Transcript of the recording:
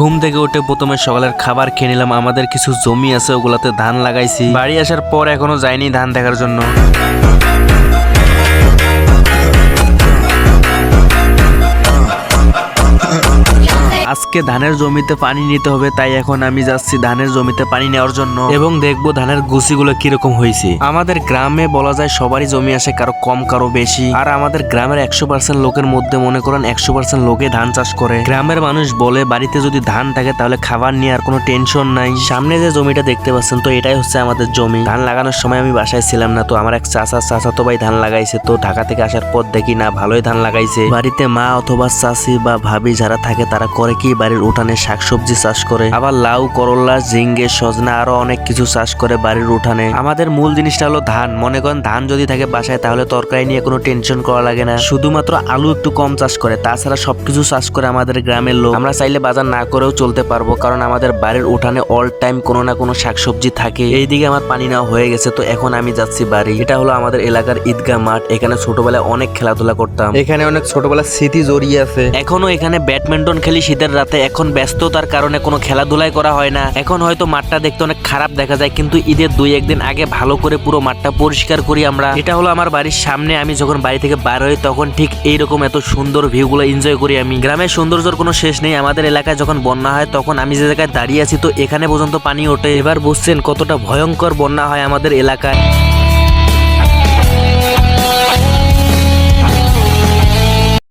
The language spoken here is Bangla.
ঘুম থেকে উঠে প্রথমে সকালের খাবার খেয়ে নিলাম। আমাদের কিছু জমি আছে, ওগুলাতে ধান লাগাইছি। বাড়ি আসার পর এখনো যাইনি ধান দেখার জন্য। আজকে ধানের জমিতে পানি নিতে হবে, তাই এখন আমি যাচ্ছি ধানের জমিতে পানি নেওয়ার জন্য এবং দেখবো ধানের গুছিগুলো কিরকম হয়েছে। আমাদের গ্রামে বলা যায় সবারই জমি আসে, কারো কম কারো বেশি। আর আমাদের গ্রামের 100% লোকের মধ্যে মনে করেন 100% লোকে ধান চাষ করে। গ্রামের মানুষ বলে বাড়িতে যদি ধান থাকে তাহলে খাবার নিয়ে আর কোনো টেনশন নাই। সামনে যে জমিটা দেখতে পাচ্ছেন, তো এটাই হচ্ছে আমাদের জমি। ধান লাগানোর সময় আমি বাসায় ছিলাম না, তো আমার এক চাচাতো ভাই ধান লাগাইছে। তো ঢাকা থেকে আসার পর দেখি না ভালোই ধান লাগাইছে। বাড়িতে মা অথবা চাচি বা ভাবি যারা থাকে তারা করে কি বাড়ির উঠানে শাকসবজি চাষ করে, আবার লাউ, করলা, ঝিঙ্গে, সজনা আরো অনেক কিছু চাষ করে বাড়ির উঠানে। আমাদের মূল জিনিসটা হলো ধান। মনে করেন ধান যদি থাকে বাসায় তাহলে তরকারি নিয়ে কোনো টেনশন করা লাগে না। শুধুমাত্র আলু একটু কম চাষ করে, তাছাড়া সবকিছু চাষ করে আমাদের গ্রামের লোক। আমরা চাইলে বাজার না করেও চলতে পারবো, কারণ আমাদের বাড়ির উঠানে অল টাইম কোনো না কোনো শাকসবজি থাকে। এইদিকে আমার পানি নেওয়া হয়ে গেছে, তো এখন আমি যাচ্ছি বাড়ি। এটা হলো আমাদের এলাকার ঈদগাহ মাঠ। এখানে ছোটবেলায় অনেক খেলাধুলা করতাম, এখানে অনেক ছোটবেলার স্মৃতি জড়িয়ে আছে। এখনো এখানে ব্যাডমিন্টন খেলি শীতের রাতে। এখন ব্যস্ততার কারণে কোনো খেলাধুলাই করা হয় না। এখন হয়তো মাঠটা দেখতে অনেক খারাপ দেখা যায়, কিন্তু ঈদের 2-1 দিন আগে ভালো করে পুরো মাঠটা পরিষ্কার করি আমরা। এটা হলো আমার বাড়ির সামনে। আমি যখন বাড়ি থেকে বার হই তখন ঠিক এইরকম এত সুন্দর ভিউগুলো এনজয় করি আমি। গ্রামের সৌন্দর্যের কোনো শেষ নেই। আমাদের এলাকায় যখন বন্যা হয় তখন আমি যে জায়গায় দাঁড়িয়ে আছি, তো এখানে পর্যন্ত পানি ওঠে। এবার বুঝছেন কতটা ভয়ঙ্কর বন্যা হয় আমাদের এলাকায়।